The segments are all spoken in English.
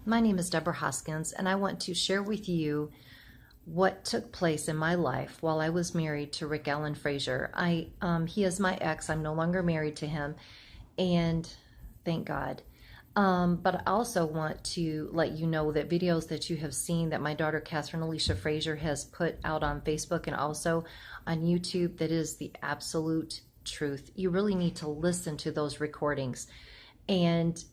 My name is Deborah Hoskins, and I want to share with you what took place in my life while I was married to Rick Allen Fraizer. He is my ex. I'm no longer married to him, and thank God. But I also want to let you know that videos that you have seen that my daughter Catherine Alicia Fraizer has put out on Facebook and also on YouTube, that is the absolute truth. You really need to listen to those recordings and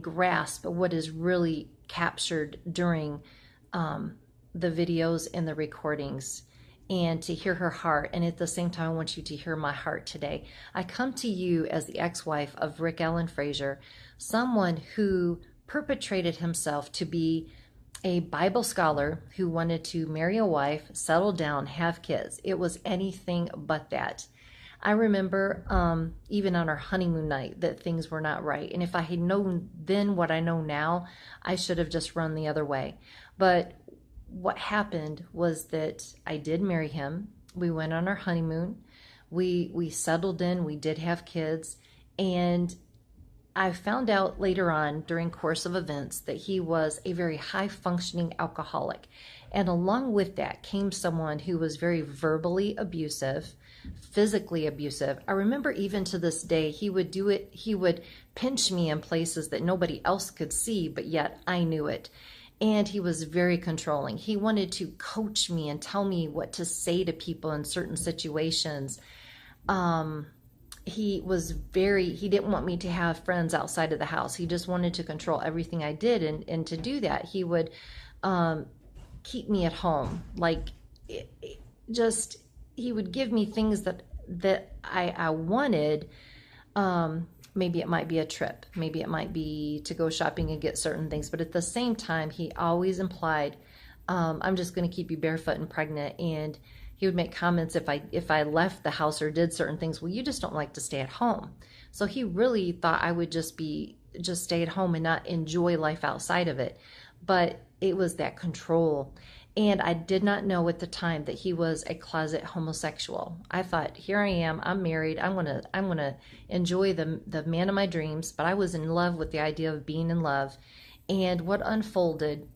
grasp what is really captured during the videos and the recordings, and to hear her heart. And at the same time, I want you to hear my heart today. I come to you as the ex-wife of Rick Allen Fraizer, someone who perpetrated himself to be a Bible scholar who wanted to marry a wife, settle down, have kids. It was anything but that. I remember even on our honeymoon night that things were not right. And if I had known then what I know now, I should have just run the other way. But what happened was that I did marry him. We went on our honeymoon. We settled in. We did have kids. And I found out later on during course of events that he was a very high functioning alcoholic. And along with that came someone who was very verbally abusive, physically abusive. I remember even to this day, he would do it. He would pinch me in places that nobody else could see, but yet I knew it. And he was very controlling. He wanted to coach me and tell me what to say to people in certain situations. He didn't want me to have friends outside of the house. He just wanted to control everything I did. And to do that, he would keep me at home. Like, he would give me things that I wanted. Maybe it might be a trip. Maybe it might be to go shopping and get certain things. But at the same time, he always implied, I'm just going to keep you barefoot and pregnant. And he would make comments if I left the house or did certain things. Well, you just don't like to stay at home. So he really thought I would just stay at home and not enjoy life outside of it. But it was that control. And I did not know at the time that he was a closet homosexual. I thought, here I am, I'm married, I'm gonna enjoy the man of my dreams, but I was in love with the idea of being in love. And what unfolded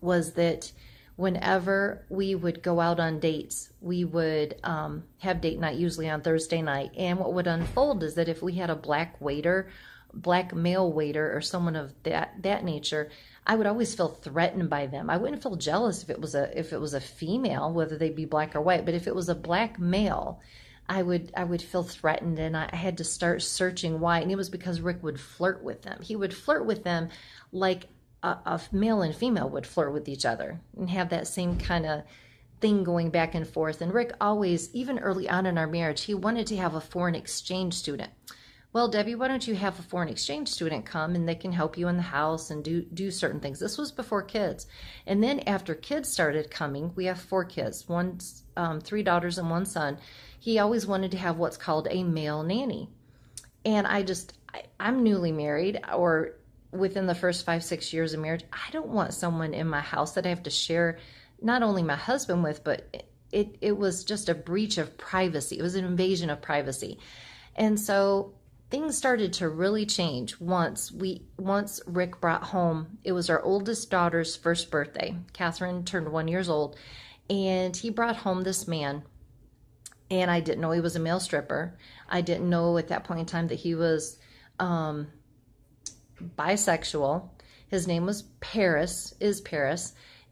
was that whenever we would go out on dates, we would have date night, usually on Thursday night. And what would unfold is that if we had a black male waiter, or someone of that nature, I would always feel threatened by them. I wouldn't feel jealous if it was a female, whether they be black or white. But if it was a black male, I would feel threatened, and I had to start searching why. And it was because Rick would flirt with them. He would flirt with them like a male and female would flirt with each other, and have that same kind of thing going back and forth. And Rick always, even early on in our marriage, he wanted to have a foreign exchange student. Well, Debbie, why don't you have a foreign exchange student come and they can help you in the house and do certain things. This was before kids. And then after kids started coming, we have 4 kids, 3 daughters and 1 son. He always wanted to have what's called a male nanny. And I'm newly married, or within the first 5-6 years of marriage. I don't want someone in my house that I have to share not only my husband with, but it was just a breach of privacy. It was an invasion of privacy. And so things started to really change once Rick brought home, it was our oldest daughter's first birthday. Catherine turned 1 year old, and he brought home this man, and I didn't know he was a male stripper. I didn't know at that point in time that he was bisexual. His name was Paris,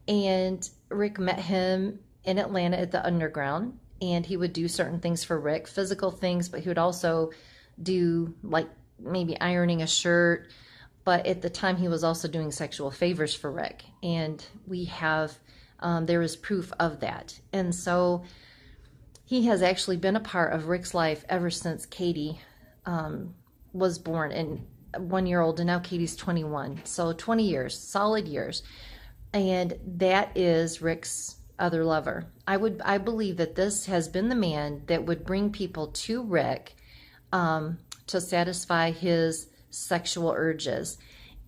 and Rick met him in Atlanta at the Underground, and he would do certain things for Rick, physical things, but he would also do like maybe ironing a shirt. But at the time, he was also doing sexual favors for Rick, and we have there is proof of that. And so he has actually been a part of Rick's life ever since Katie was born, and 1 year old, and now Katie's 21. So 20 years, solid years. And that is Rick's other lover. I believe that this has been the man that would bring people to Rick to satisfy his sexual urges.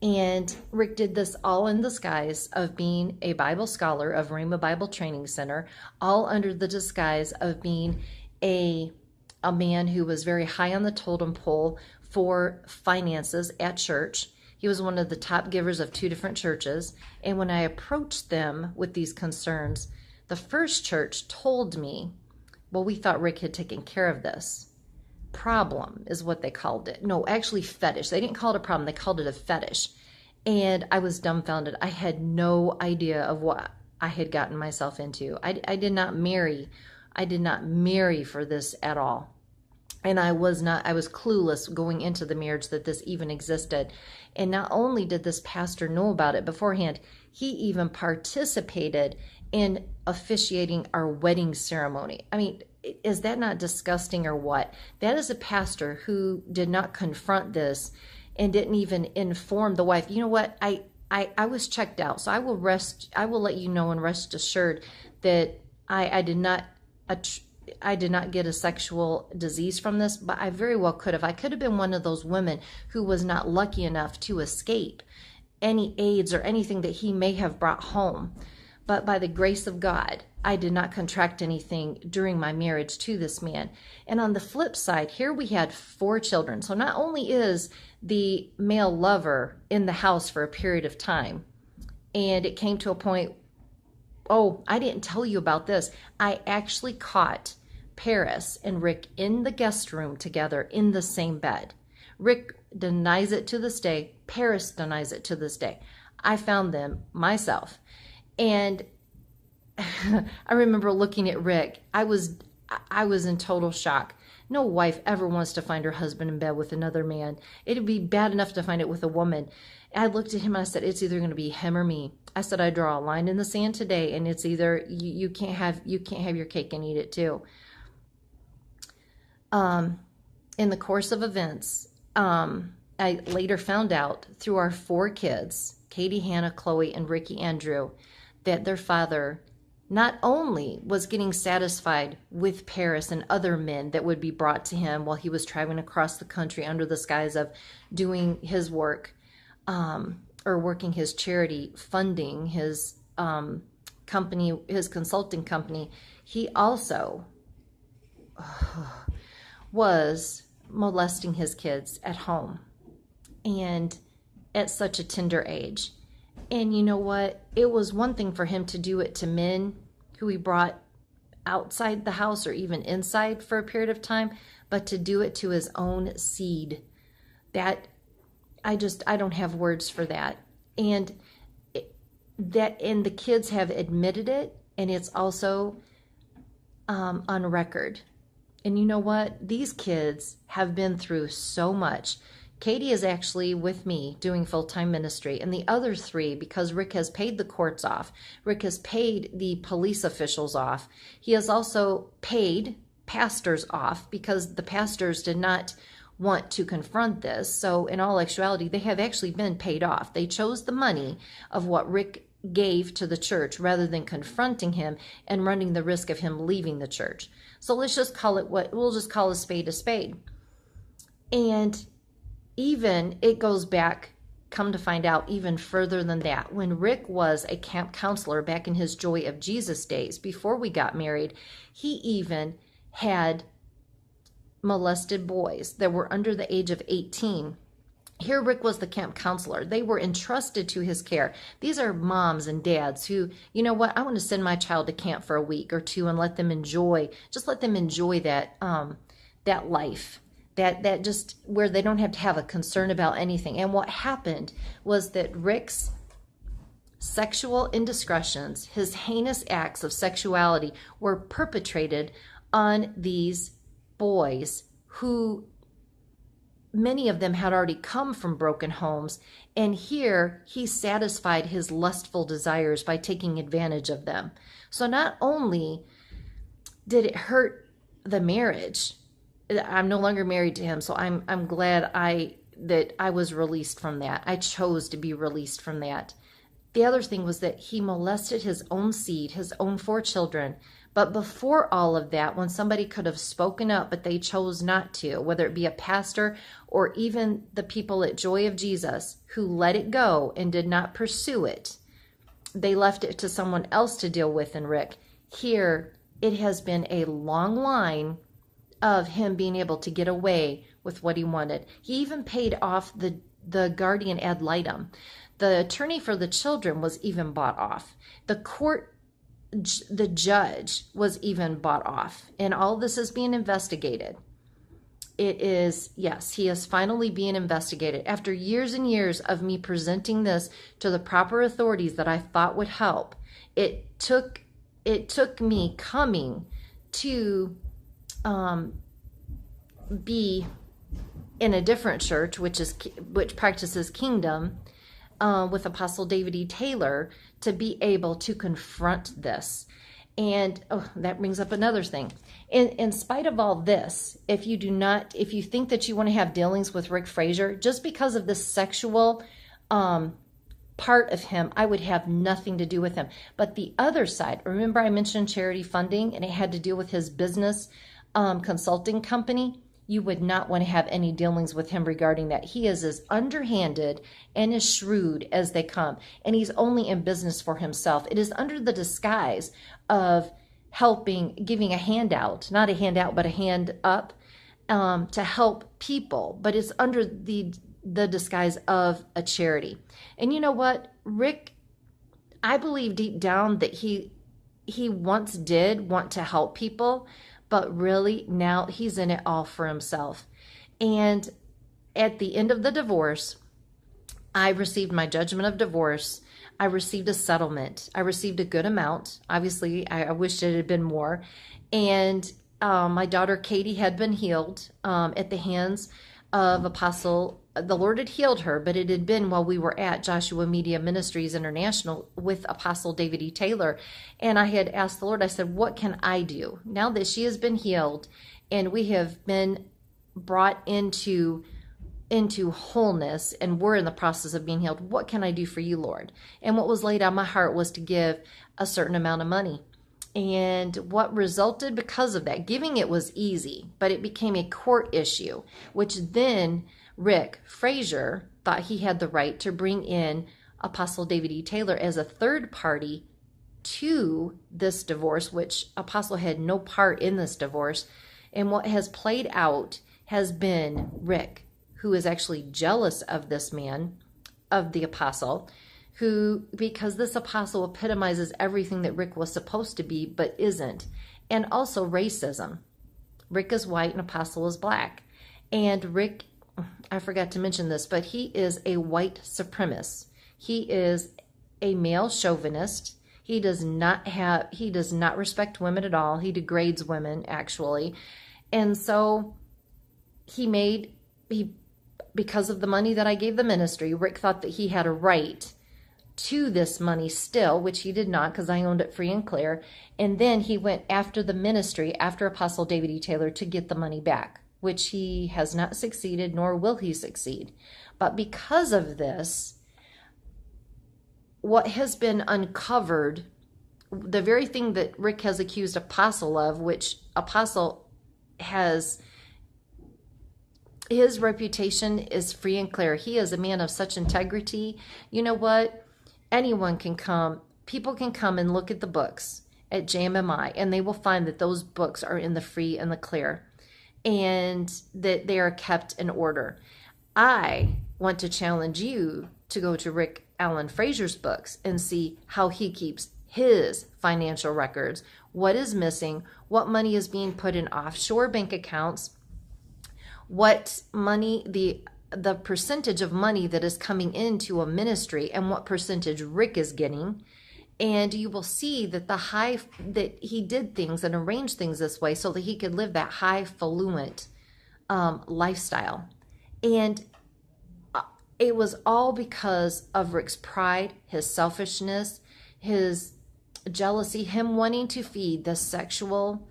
And Rick did this all in the disguise of being a Bible scholar of Rhema Bible Training Center, all under the disguise of being a man who was very high on the totem pole for finances at church. He was one of the top givers of 2 different churches. And when I approached them with these concerns, the first church told me, well, we thought Rick had taken care of this. Problem is what they called it. No, actually fetish. They didn't call it a problem. They called it a fetish. And I was dumbfounded. I had no idea of what I had gotten myself into. I did not marry. I did not marry for this at all. And I was clueless going into the marriage that this even existed. And not only did this pastor know about it beforehand, he even participated in officiating our wedding ceremony. I mean, is that not disgusting or what? That is a pastor who did not confront this and didn't even inform the wife. You know what? I was checked out. So I will let you know and rest assured that I did not get a sexual disease from this, but I very well could have. I could have been one of those women who was not lucky enough to escape any AIDS or anything that he may have brought home. But by the grace of God, I did not contract anything during my marriage to this man. And on the flip side, here we had 4 children. So not only is the male lover in the house for a period of time, and it came to a point, oh, I didn't tell you about this. I actually caught Paris and Rick in the guest room together in the same bed. Rick denies it to this day. Paris denies it to this day. I found them myself. And I remember looking at Rick. I was in total shock. No wife ever wants to find her husband in bed with another man. It'd be bad enough to find it with a woman. I looked at him and I said, it's either going to be him or me. I said, I draw a line in the sand today, and it's either you can't have your cake and eat it too. In the course of events, I later found out through our 4 kids, Katie, Hannah, Chloe, and Ricky Andrew, that their father not only was getting satisfied with Paris and other men that would be brought to him while he was traveling across the country under the guise of doing his work, or working his charity, funding his company, his consulting company, he also was molesting his kids at home, and at such a tender age. And you know what? It was one thing for him to do it to men who he brought outside the house or even inside for a period of time, but to do it to his own seed, that I don't have words for that. And the kids have admitted it, and it's also on record. And you know what? These kids have been through so much. Katie is actually with me doing full-time ministry, and the other 3, because Rick has paid the courts off, Rick has paid the police officials off. He has also paid pastors off because the pastors did not want to confront this. So in all actuality, they have actually been paid off. They chose the money of what Rick gave to the church rather than confronting him and running the risk of him leaving the church. So let's just call it we'll just call a spade a spade. And even it goes back, come to find out, even further than that. When Rick was a camp counselor back in his Joy of Jesus days, before we got married, he even had molested boys that were under the age of 18. Here Rick was the camp counselor. They were entrusted to his care. These are moms and dads who, you know what, I want to send my child to camp for a week or 2 and let them enjoy that that life. That just where they don't have to have a concern about anything. And what happened was that Rick's sexual indiscretions, his heinous acts of sexuality, were perpetrated on these boys who, many of them had already come from broken homes. And here he satisfied his lustful desires by taking advantage of them. So not only did it hurt the marriage, I'm no longer married to him, so I'm glad that I was released from that. I chose to be released from that. The other thing was that he molested his own seed, his own 4 children. But before all of that, when somebody could have spoken up, but they chose not to, whether it be a pastor or even the people at Joy of Jesus who let it go and did not pursue it, they left it to someone else to deal with. And Rick, here it has been a long line of him being able to get away with what he wanted. He even paid off the the guardian ad litem. The attorney for the children was even bought off. The judge was even bought off. And all this is being investigated. It is, yes, he is finally being investigated. After years and years of me presenting this to the proper authorities that I thought would help, it took me coming to be in a different church, which practices kingdom, with Apostle David E. Taylor, to be able to confront this. And that brings up another thing. In spite of all this, if you think that you want to have dealings with Rick Fraizer, just because of this sexual part of him, I would have nothing to do with him. But the other side, remember I mentioned charity funding, and it had to do with his business consulting company? You would not want to have any dealings with him regarding that. He is as underhanded and as shrewd as they come. And he's only in business for himself. It is under the disguise of giving a handout, not a handout, but a hand up to help people. But it's under the disguise of a charity. And you know what? Rick, I believe deep down that he once did want to help people, but really now he's in it all for himself. And at the end of the divorce, I received my judgment of divorce. I received a settlement. I received a good amount. Obviously, I wished it had been more. And my daughter Katie had been healed at the hands of Apostle. The Lord had healed her, but it had been while we were at Joshua Media Ministries International with Apostle David E. Taylor. And I had asked the Lord, I said, what can I do now that she has been healed and we have been brought into wholeness and we're in the process of being healed? What can I do for you, Lord? And what was laid on my heart was to give a certain amount of money. And what resulted because of that, giving it was easy, but it became a court issue, which then Rick Fraizer thought he had the right to bring in Apostle David E. Taylor as a third party to this divorce, which Apostle had no part in this divorce. And what has played out has been Rick, who is actually jealous of this man, of the Apostle, who, because this Apostle epitomizes everything that Rick was supposed to be, but isn't. And also racism. Rick is white and Apostle is black. And Rick, I forgot to mention this, but he is a white supremacist. He is a male chauvinist. He does not respect women at all. He degrades women, actually. And so because of the money that I gave the ministry, Rick thought that he had a right to this money still, which he did not, because I owned it free and clear. And then he went after the ministry, after Apostle David E. Taylor, to get the money back, which he has not succeeded, nor will he succeed. But because of this, what has been uncovered, the very thing that Rick has accused Apostle of, which Apostle has, his reputation is free and clear. He is a man of such integrity. You know what? Anyone can come, people can come and look at the books at JMMI, and they will find that those books are in the free and the clear, and that they are kept in order. I want to challenge you to go to Rick Allen Fraizer's books and see how he keeps his financial records, what is missing, what money is being put in offshore bank accounts, what money, the percentage of money that is coming into a ministry, and what percentage Rick is getting. And you will see that that he did things and arranged things this way so that he could live that highfalutin lifestyle. And it was all because of Rick's pride, his selfishness, his jealousy, him wanting to feed the sexual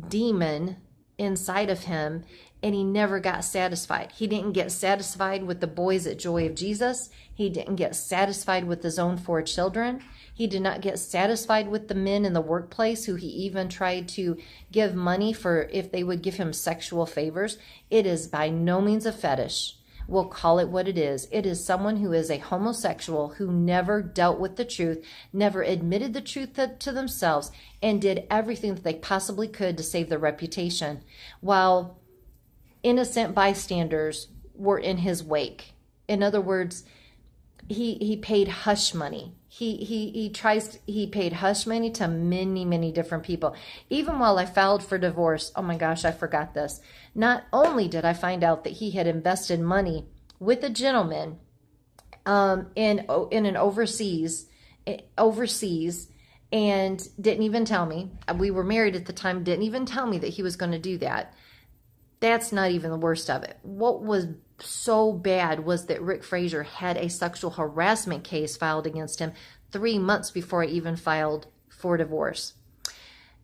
demon inside of him, and he never got satisfied. He didn't get satisfied with the boys at Joy of Jesus. He didn't get satisfied with his own 4 children. He did not get satisfied with the men in the workplace who he even tried to give money for if they would give him sexual favors. It is by no means a fetish. We'll call it what it is. It is someone who is a homosexual who never dealt with the truth, never admitted the truth to themselves, and did everything that they possibly could to save their reputation. While innocent bystanders were in his wake. In other words, he paid hush money. He paid hush money to many different people. Even while I filed for divorce, oh my gosh, I forgot this. Not only did I find out that he had invested money with a gentleman in an overseas, and didn't even tell me. We were married at the time, didn't even tell me that he was going to do that. That's not even the worst of it. What was so bad was that Rick Fraizer had a sexual harassment case filed against him 3 months before I even filed for divorce.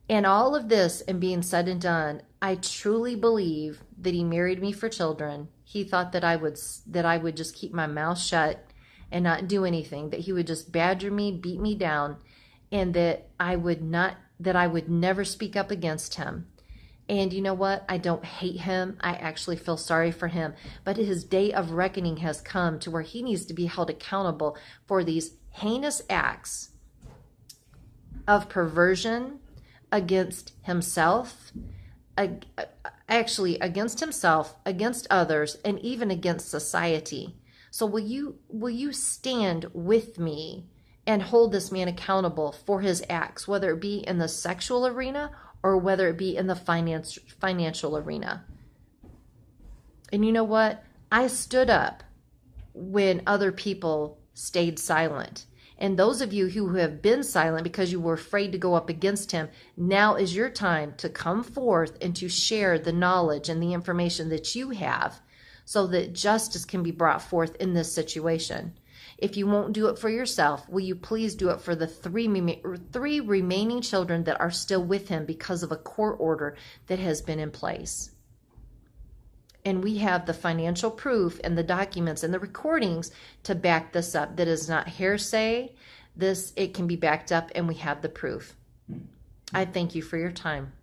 And all of this and being said and done, I truly believe that he married me for children. He thought that I would just keep my mouth shut and not do anything, that he would just badger me, beat me down, and that I would never speak up against him. And you know what? I don't hate him. I actually feel sorry for him. But his day of reckoning has come to where he needs to be held accountable for these heinous acts of perversion against himself, against himself, against others, and even against society. So will you stand with me and hold this man accountable for his acts, whether it be in the sexual arena or whether it be in the financial arena? And you know what? I stood up when other people stayed silent. And those of you who have been silent because you were afraid to go up against him, now is your time to come forth and to share the knowledge and the information that you have so that justice can be brought forth in this situation. If you won't do it for yourself, will you please do it for the three remaining children that are still with him because of a court order that has been in place? And we have the financial proof and the documents and the recordings to back this up. That is not hearsay. It can be backed up, and we have the proof. I thank you for your time.